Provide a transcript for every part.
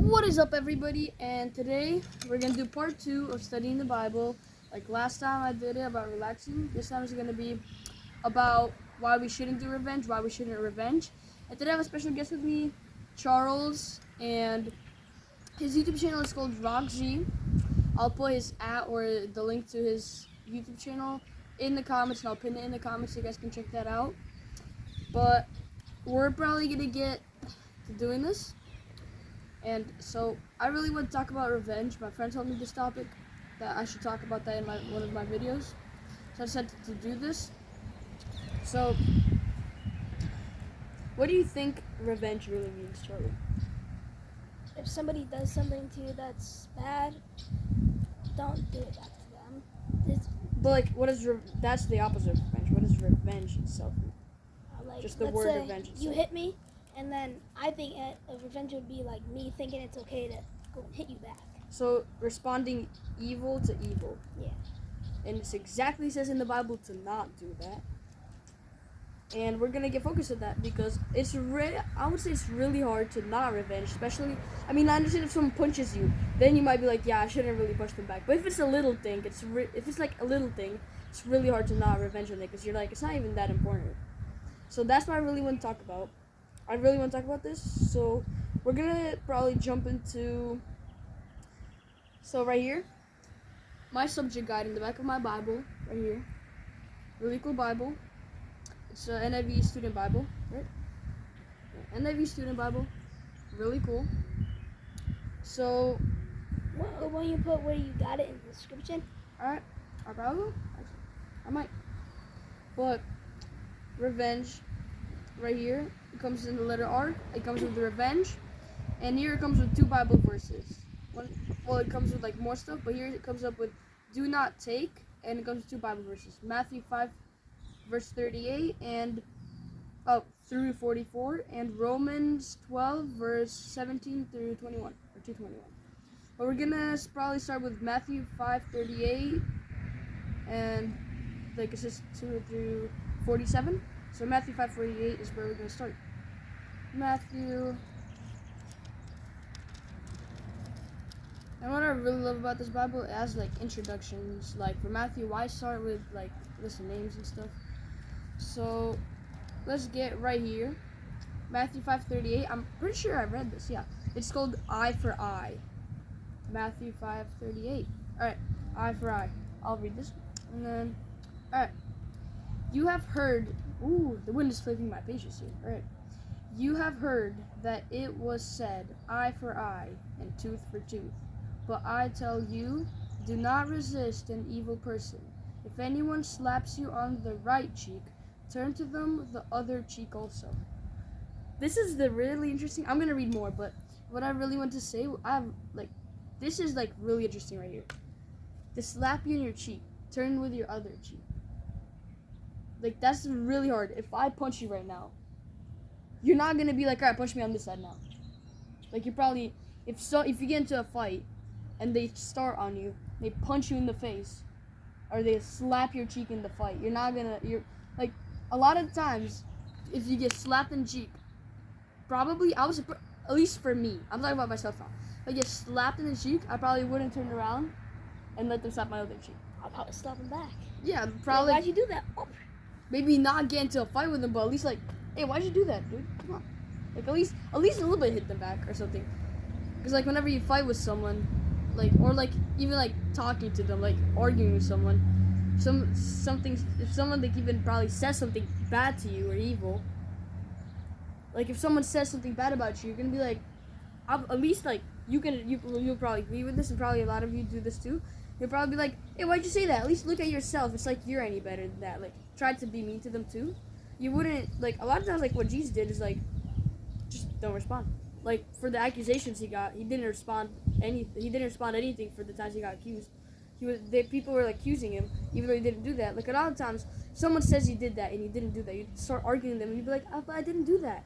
What is up, everybody? And today we're gonna do part 2 of studying the Bible. Like last time I did it about relaxing, this time it's gonna be about why we shouldn't do revenge, why we shouldn't revenge. And today I have a special guest with me, Charles, and his YouTube channel is called RockZ. I'll put his or the link to his YouTube channel in the comments, and I'll pin it in the comments so you guys can check that out. But we're probably gonna get to doing this. And so I really want to talk about revenge. My friend told me this topic, that I should talk about that in one of my videos. So I decided to do this. So, what do you think revenge really means, Charlie? If somebody does something to you that's bad, don't do it back to them. But like, that's the opposite of revenge. What is revenge itself? Just the let's word say revenge itself. you hit me, and then I think revenge would be like me thinking it's okay to go and hit you back. So responding evil to evil. Yeah. And it exactly says in the Bible to not do that. And we're gonna get focused on that because I would say it's really hard to not revenge, especially. I mean, I understand if someone punches you, then you might be like, yeah, I shouldn't really push them back. But if it's a little thing, if it's like a little thing, it's really hard to not revenge on it because you're like, it's not even that important. So that's what I really want to talk about. I really want to talk about this. So we're gonna probably jump into. So right here, my subject guide in the back of my Bible, right here, really cool Bible. It's an NIV student Bible, right? Yeah, NIV student Bible, really cool. So, Won't you put where you got it in the description? alright, I probably will. Actually, I might. But revenge, right here, it comes in the letter R. It comes with the revenge, and here it comes with 2 Bible verses. It comes with like more stuff, but here it comes up with "do not take," and it comes with 2 Bible verses: Matthew 5. Verse 38 and through 44, and Romans 12 verse 17 through 21 or 221. But we're gonna probably start with Matthew 5:38 and like it says 2 through 47. So Matthew 5:48 is where we're gonna start. Matthew. And what I really love about this Bible, it has like introductions. Like for Matthew, why start with like list of names and stuff? So let's get right here. Matthew 5:38. I'm pretty sure I read this. Yeah, it's called eye for eye. Matthew 5:38. All right, eye for eye. I'll read this, and then all right. You have heard. Ooh, the wind is flipping my pages here. All right. You have heard that it was said, eye for eye and tooth for tooth. But I tell you, do not resist an evil person. If anyone slaps you on the right cheek, turn to them the other cheek also. This is the really interesting. I'm gonna read more, but what I really want to say, this is like really interesting right here. To slap you in your cheek, turn with your other cheek. Like that's really hard. If I punch you right now, you're not gonna be like, alright, punch me on this side now. Like you're probably if you get into a fight and they start on you, they punch you in the face, or they slap your cheek in the fight. You're like a lot of times, if you get slapped in the cheek, probably at least for me, I'm talking about myself now. If I get slapped in the cheek, I probably wouldn't turn around and let them slap my other cheek. I'll probably slap them back. Yeah, probably. Why'd you do that? Oh. Maybe not get into a fight with them, but at least like, hey, why'd you do that, dude? Come on. Like at least a little bit hit them back or something. Because like whenever you fight with someone, like or like even like talking to them, like arguing with someone, if someone like even probably says something bad to you or evil, like if someone says something bad about you, you're gonna be like, at least like you'll probably agree with this, and probably a lot of you do this too. You'll probably be like, hey, why'd you say that? At least look at yourself. It's like you're any better than that. Like try to be mean to them too. You wouldn't like a lot of times like what Jesus did is like just don't respond. Like for the accusations he got, he didn't respond anything for the times he got accused. People were like accusing him, even though he didn't do that. Like a lot of times, someone says he did that and he didn't do that. You start arguing them, and you'd be like, "Oh, but I didn't do that."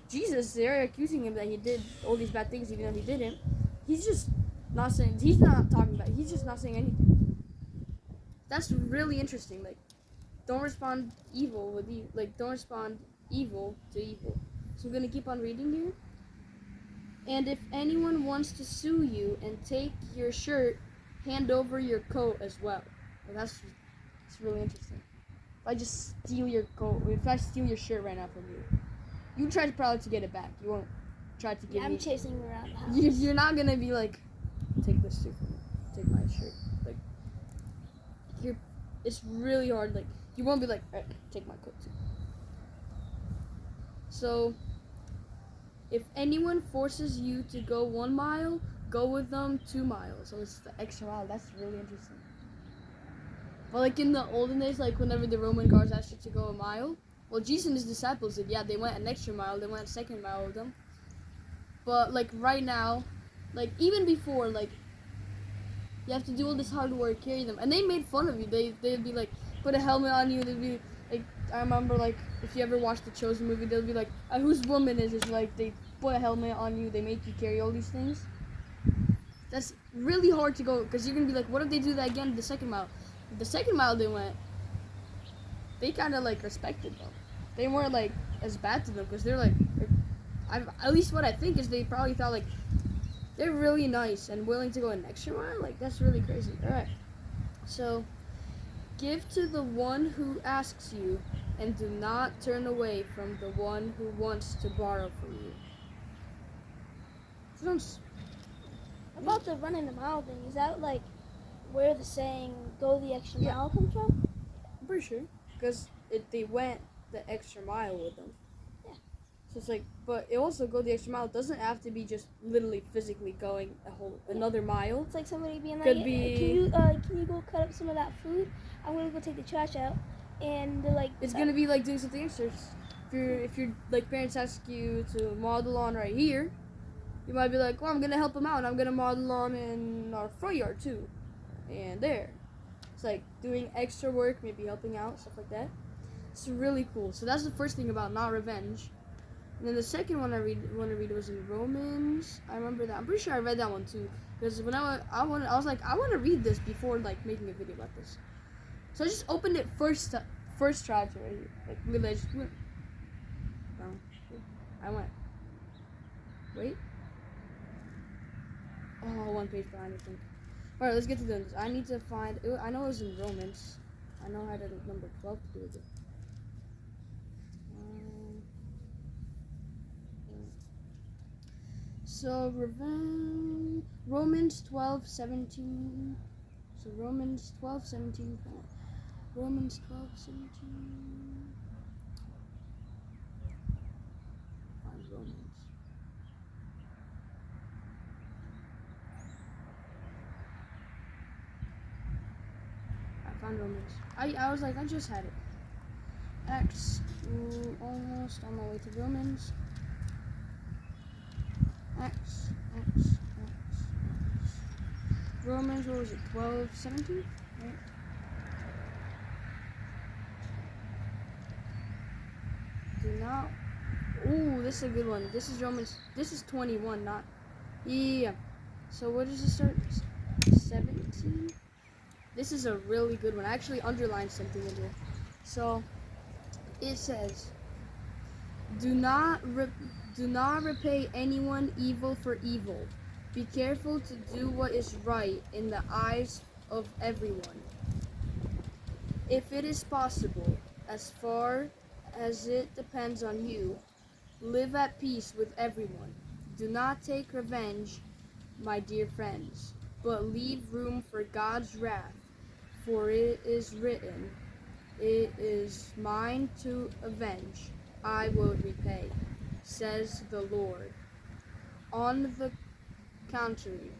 Jesus, they're accusing him that he did all these bad things, even though he didn't. He's just not saying. He's not talking about. He's just not saying anything. That's really interesting. Like, don't respond evil with don't respond evil to evil. So we're gonna keep on reading here. And if anyone wants to sue you and take your shirt, hand over your coat as well. Well, that's really interesting. If I just steal your coat, if I steal your shirt right now from you, you try to probably to get it back. You won't try to give Yeah, I'm me. chasing you around the house. You're not gonna be like, take this too from me. Take my shirt. Like, it's really hard. Like, you won't be like, all right, take my coat too. So, if anyone forces you to go 1 mile, go with them 2 miles. So it's the extra mile. That's really interesting. But like in the olden days, like whenever the Roman guards asked you to go a mile, well, Jesus and his disciples did. Yeah, they went an extra mile. They went a second mile with them. But like right now, like even before, like you have to do all this hard work, carry them, and they made fun of you. They'd be like, put a helmet on you. They'd be like, I remember like if you ever watched the Chosen movie, they'll be like, whose woman is this? Like they put a helmet on you. They make you carry all these things. That's really hard to go because you're gonna be like, what if they do that again the second mile? The second mile they went, they kind of like respected them. They weren't like as bad to them because they're like, at least what I think is they probably thought like they're really nice and willing to go an extra mile. Like that's really crazy. All right, so give to the one who asks you, and do not turn away from the one who wants to borrow from you. Sounds About the running the mile thing, is that like where the saying "go the extra Yeah. mile" comes from? I'm pretty sure because they went the extra mile with them. Yeah. So it's like, but it also go the extra mile. It doesn't have to be just literally physically going another mile. It's like somebody being like, Could be- can you go cut up some of that food? I'm gonna go take the trash out, and they're like, It's gonna be like doing something extra. If your like parents ask you to mow the lawn right here, you might be like, well, I'm gonna help them out. I'm gonna mow the lawn in our front yard too, and there. It's like doing extra work, maybe helping out, stuff like that. It's really cool. So that's the first thing about not revenge. And then the second one I want to read was in Romans. I remember that. I'm pretty sure I read that one too. Because when I was like, I want to read this before like making a video about this. So I just opened it first try to right here. Like literally, I just went. No, I went. Wait. Oh, one page behind, I think. All right, let's get to this. I need to find. I know it was in Romans. I know I had a number 12 to do with it. So Romans 12:17. So Romans 12:17. Romans 12:17. Find Romans. I found Romans. I was like, I just had it. Acts. Almost on my way to Romans. Acts. Romans, what was it? 12:17? Right? Do not. Ooh, this is a good one. This is Romans. This is 21, not. Yeah. So what does it start? 17? This is a really good one. I actually underlined something in here. So it says, Do not repay anyone evil for evil. Be careful to do what is right in the eyes of everyone. If it is possible, as far as it depends on you, live at peace with everyone. Do not take revenge, my dear friends, but leave room for God's wrath, for it is written, "It is mine to avenge, I will repay," says the Lord. On the contrary,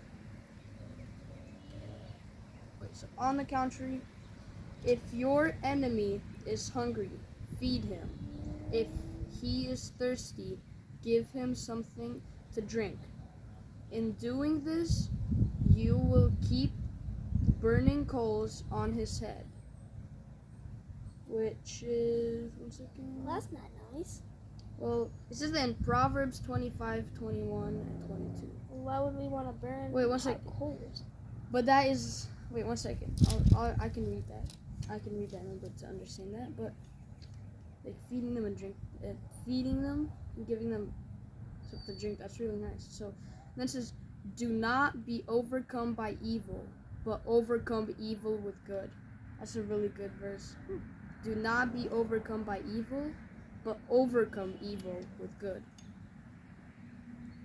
if your enemy is hungry, feed him. If he is thirsty, give him something to drink. In doing this, you will keep burning coals on his head. Which is, one second. Well, that's not nice. Well, it says that in Proverbs 25, 21, and 22. Why would we want to burn Wait, one hot second. coals? But that is, wait 1 second. I can read that. I can read that number to understand that. But like feeding them and giving them. So to drink. That's really nice. So then it says, do not be overcome by evil, but overcome evil with good. That's a really good verse. Do not be overcome by evil, but overcome evil with good.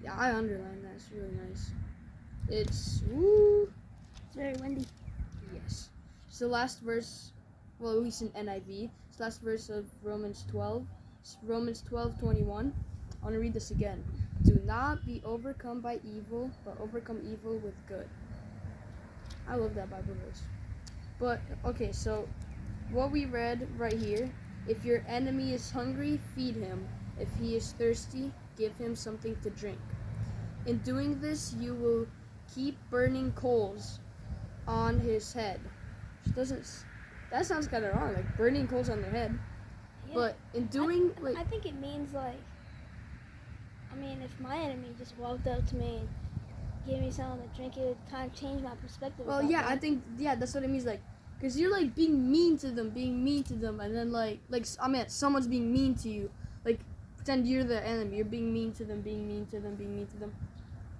Yeah, I underlined that. It's really nice. It's woo. It's very windy. Yes. It's the last verse, well, at least in NIV. It's the last verse of Romans 12. It's Romans 12:21. I want to read this again. Do not be overcome by evil, but overcome evil with good. I love that Bible verse. But, okay, so what we read right here, if your enemy is hungry, feed him. If he is thirsty, give him something to drink. In doing this, you will keep burning coals on his head. That sounds kind of wrong, like burning coals on their head. Yeah. But in doing, I think it means like, I mean, if my enemy just walked up to me and gave me something to drink, it would kind of change my perspective. well, about yeah, them. I think, yeah, that's what it means, like, because you're, like, being mean to them, and then, I mean, someone's being mean to you, like, pretend you're the enemy, you're being mean to them,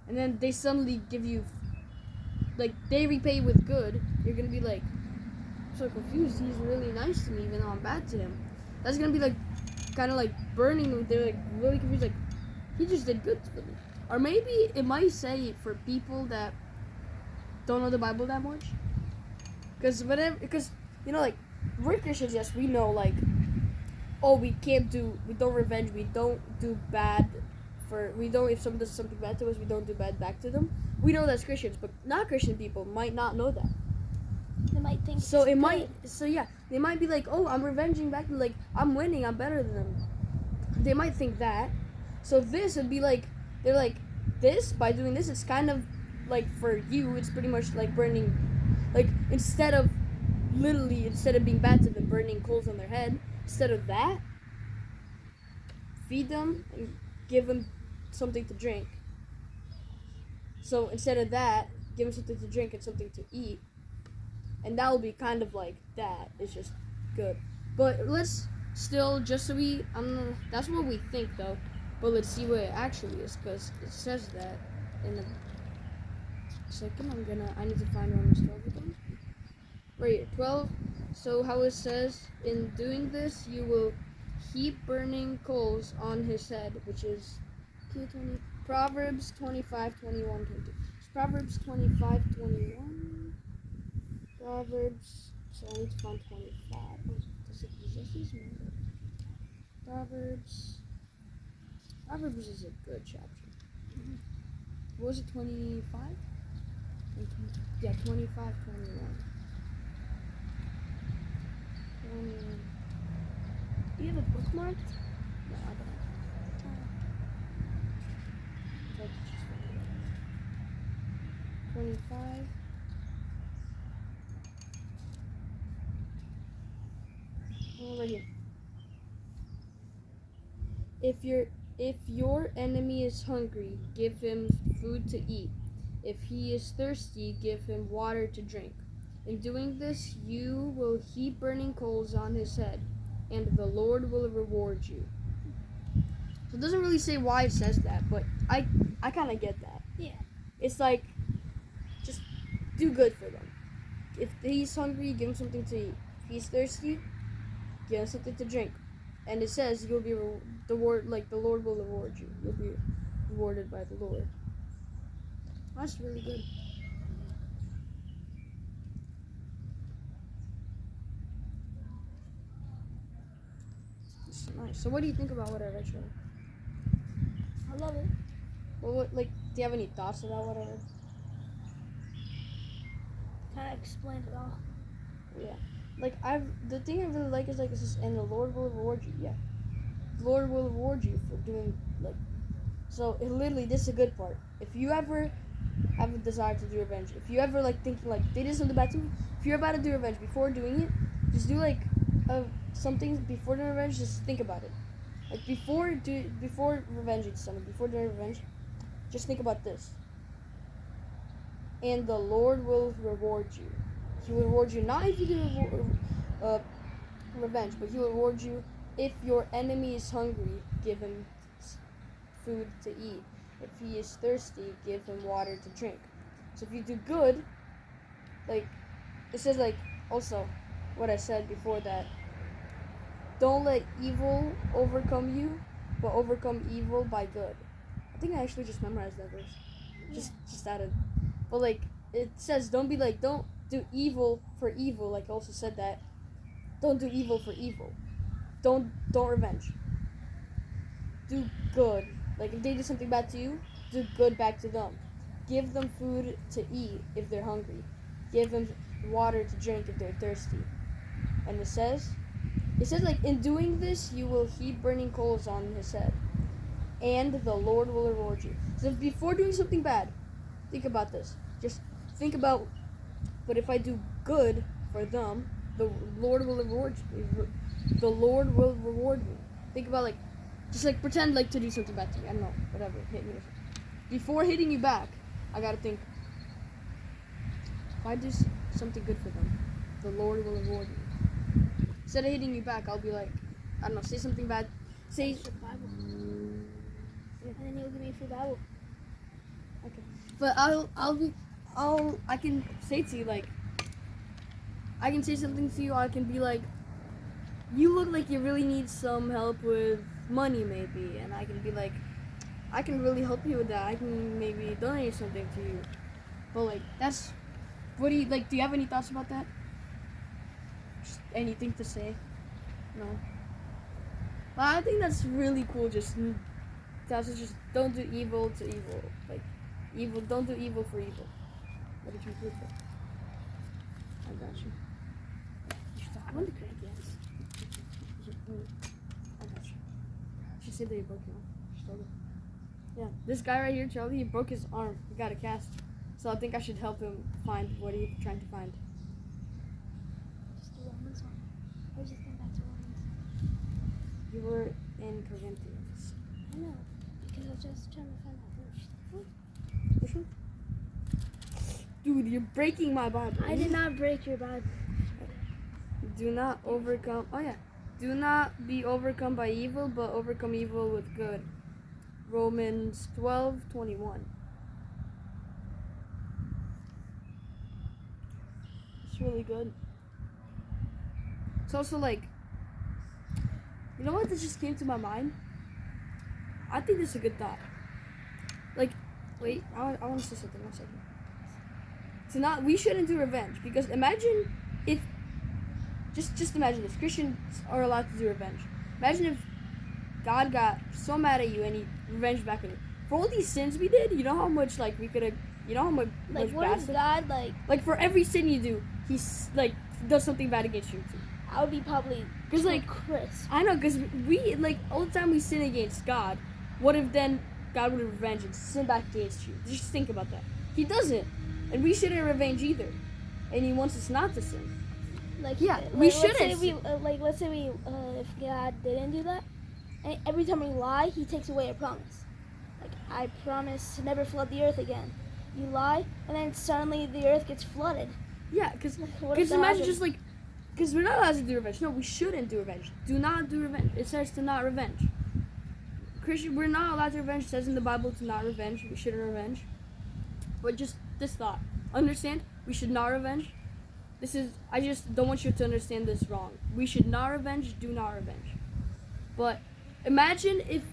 and then they suddenly give you, like, they repay you with good, you're gonna be like, I'm so confused, he's really nice to me, even though I'm bad to him. That's gonna be, like, kind of, like, burning them, they're, like, really confused, like, he just did good for me. Or maybe it might say for people that don't know the Bible that much. Because, you know, like, we're Christians, yes, we know, like, oh, we don't revenge, we don't do bad if someone does something bad to us, we don't do bad back to them. We know that's Christians, but not Christian people might not know that. They might think They might be like, oh, I'm revenging back, like, I'm winning, I'm better than them. They might think that. So this would be like, they're like, this, by doing this, it's kind of like, for you, it's pretty much like burning, like, instead of being bad to them, burning coals on their head, instead of that, feed them and give them something to drink. So instead of that, give them something to drink and something to eat, and that will be kind of like that. It's just good. But let's still, just so that's what we think though, but let's see what it actually is, because it says that in a second. I need to find Romans 12 again. Right here, 12. So how it says, in doing this, you will heap burning coals on his head, which is Proverbs 25:21, 22. It's Proverbs 25:21. Proverbs. So I need to find 25. Does it exist? Proverbs is a good chapter. What was it? 25? Yeah, 25, 21. Do you have a bookmark? No, I don't. That's just 25. Oh, right here. If your enemy is hungry, give him food to eat. If he is thirsty, give him water to drink. In doing this, you will heap burning coals on his head, and the Lord will reward you. So it doesn't really say why it says that, but I kind of get that. Yeah. It's like, just do good for them. If he's hungry, give him something to eat. If he's thirsty, give him something to drink. And it says you'll be the Lord will reward you. You'll be rewarded by the Lord. That's really good. It's nice. So what do you think about what I read, Charlie? I love it. Well, do you have any thoughts about what I read? Kind of explained it all. Yeah. The thing I really like is, it says, and the Lord will reward you. Yeah. The Lord will reward you for doing, so literally, this is a good part. If you ever have a desire to do revenge, if you ever, thinking, they did something bad to me, if you're about to do revenge, before doing it, just do, something before doing revenge, just think about it. Before revenging someone, before doing revenge, just think about this. And the Lord will reward you. He will reward you not if you do revenge, but he will reward you if your enemy is hungry, give him food to eat. If he is thirsty, give him water to drink. So if you do good, like, it says, like, also, what I said before that, don't let evil overcome you, but overcome evil by good. I think I actually just memorized that verse. Just added. But, like, it says, don't do evil for evil, like I also said that. Don't do evil for evil. Don't revenge. Do good. Like, if they do something bad to you, do good back to them. Give them food to eat if they're hungry. Give them water to drink if they're thirsty. And it says, like, in doing this, you will heap burning coals on his head, and the Lord will reward you. So before doing something bad, think about this. Just think about, but if I do good for them, the Lord will reward you. The Lord will reward me. Think about, like, just, like, pretend, like, to do something bad to me. I don't know, whatever, hit me. Before hitting you back, I gotta think, if I do something good for them, the Lord will reward me. Instead of hitting you back, I'll be like, I don't know, say something bad. Say the Bible. And then you'll give me a free Bible. Okay. But I can say to you, like, I can say something to you, I can be like, you look like you really need some help with money, maybe, and I can be like, I can really help you with that. I can maybe donate something to you. But, like, that's, what do you, like, do you have any thoughts about that? Just anything to say? No? Well, I think that's really cool, just don't do evil to evil. Like, don't do evil for evil. What did you do for? I got you. I want to crank yes. I got you. She said that you broke your arm. She told her. Yeah, this guy right here, Charlie, he broke his arm. He got a cast. So I think I should help him find what he's trying to find. Just do Romans 1. Or just come back to Romans. You were in Corinthians. I know, because I was just trying to find that verse. Which one? Dude, you're breaking my Bible. I did not break your Bible. Do not overcome. Oh, yeah. Do not be overcome by evil, but overcome evil with good. Romans 12:21. It's really good. It's also like, you know what? This just came to my mind. I think this is a good thought. Like, wait, I want to say something. 1 second. We shouldn't do revenge, because imagine if, just imagine this. Christians are allowed to do revenge. Imagine if God got so mad at you and he revenged back on you. For all these sins we did, you know how much, like, we could have, you know how much, Like, what bad if stuff? God, Like, for every sin you do, he's, like, does something bad against you too. I would be probably 'Cause, like, Chris. I know, because we, like, all the time we sin against God, what if then God would revenge and sin back against you? Just think about that. He doesn't. And we shouldn't revenge either. And he wants us not to sin. Like, Yeah, we let's say shouldn't. let's say we, if God didn't do that, and every time we lie, he takes away a promise. Like, I promise to never flood the earth again. You lie, and then suddenly the earth gets flooded. Yeah, because What if that imagine happened? just, like, because we're not allowed to do revenge. No, we shouldn't do revenge. Do not do revenge. It says to not revenge. Christian, we're not allowed to revenge. It says in the Bible to not revenge. We shouldn't revenge. But just this thought. Understand? We should not revenge. I just don't want you to understand this wrong. We should not revenge. Do not revenge. But imagine if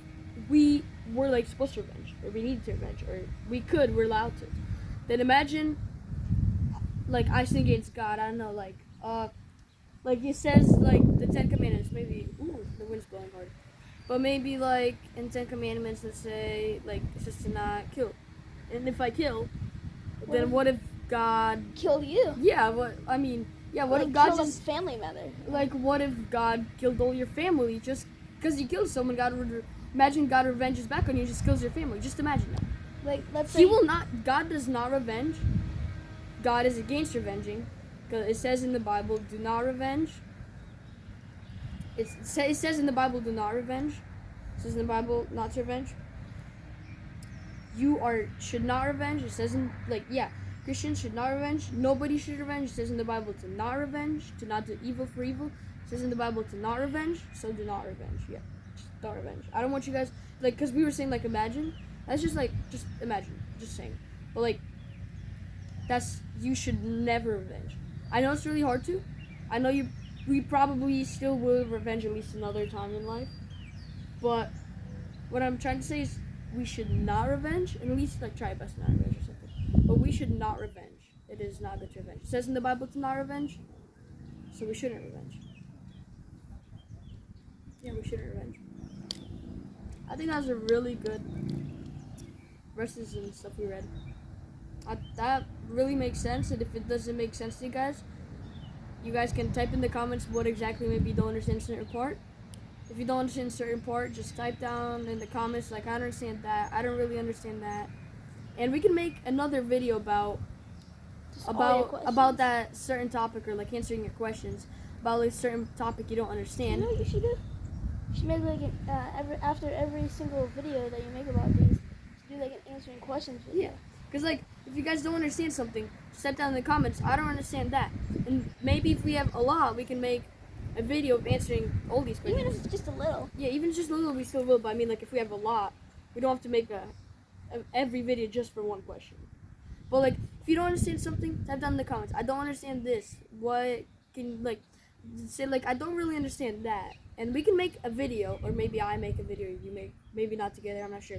we were, like, supposed to revenge, or we needed to revenge, or we're allowed to. Then imagine, like, I sin against God. I don't know, like it says, like, the 10 Commandments. Maybe, ooh, the wind's blowing hard. But maybe, like, in 10 Commandments, let's say, like, it says to not kill. And if I kill, then what if God Kill you. Yeah, what Like, if God kill just a family member? like, what if God killed all your family just because you killed someone? Imagine God revenges back on you and just kills your family. Just imagine that. Like, let's say God does not revenge. God is against revenging, because it says in the Bible, do not revenge. It says in the Bible, do not revenge. It says in the Bible, not to revenge. Should not revenge. It says in, like, yeah, Christians should not revenge. Nobody should revenge. It says in the Bible to not revenge, to not do evil for evil. It says in the Bible to not revenge, so do not revenge. Yeah, just don't revenge. I don't want you guys, like, because we were saying, like, imagine. That's just, like, just imagine. Just saying. But, like, you should never revenge. I know it's really hard to. I know we probably still will revenge at least another time in life. But what I'm trying to say is we should not revenge, and at least, like, try our best not to revenge or something. But we should not revenge. It is not good to revenge. It says in the Bible to not revenge, so we shouldn't revenge. Yeah, we shouldn't revenge. I think that was a really good verses and stuff we read. That really makes sense, and if it doesn't make sense to you guys can type in the comments what exactly maybe you don't understand a certain part. If you don't understand a certain part, just type down in the comments, like, I don't understand that, I don't really understand that. And we can make another video about that certain topic, or like answering your questions about like a certain topic you don't understand. You know what you should do? You should make like after every single video that you make about these, do like an answering questions video. Yeah, because like if you guys don't understand something, just type down in the comments, I don't understand that. And maybe if we have a lot, we can make a video of answering all these questions. Even if it's just a little. Yeah, even if it's just a little, we still will. But I mean, like, if we have a lot, we don't have to make every video just for one question. But like, if you don't understand something, type down in the comments, I don't understand this. What can, like, say, like, I don't really understand that. And we can make a video, or maybe I make a video, you make, maybe not together, I'm not sure.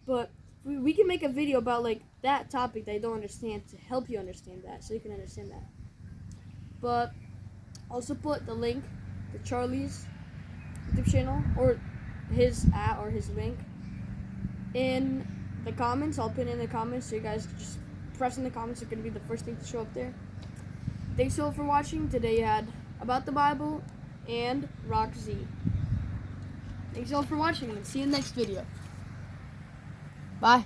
But we can make a video about, like, that topic that you don't understand to help you understand that, so you can understand that. But also put the link to Charlie's YouTube channel, or his link in the comments. I'll put it in the comments, so you guys just press in the comments. It's going to be the first thing to show up there. Thanks all for watching. Today you had About the Bible and Rock Z. Thanks all for watching, and see you in the next video. Bye.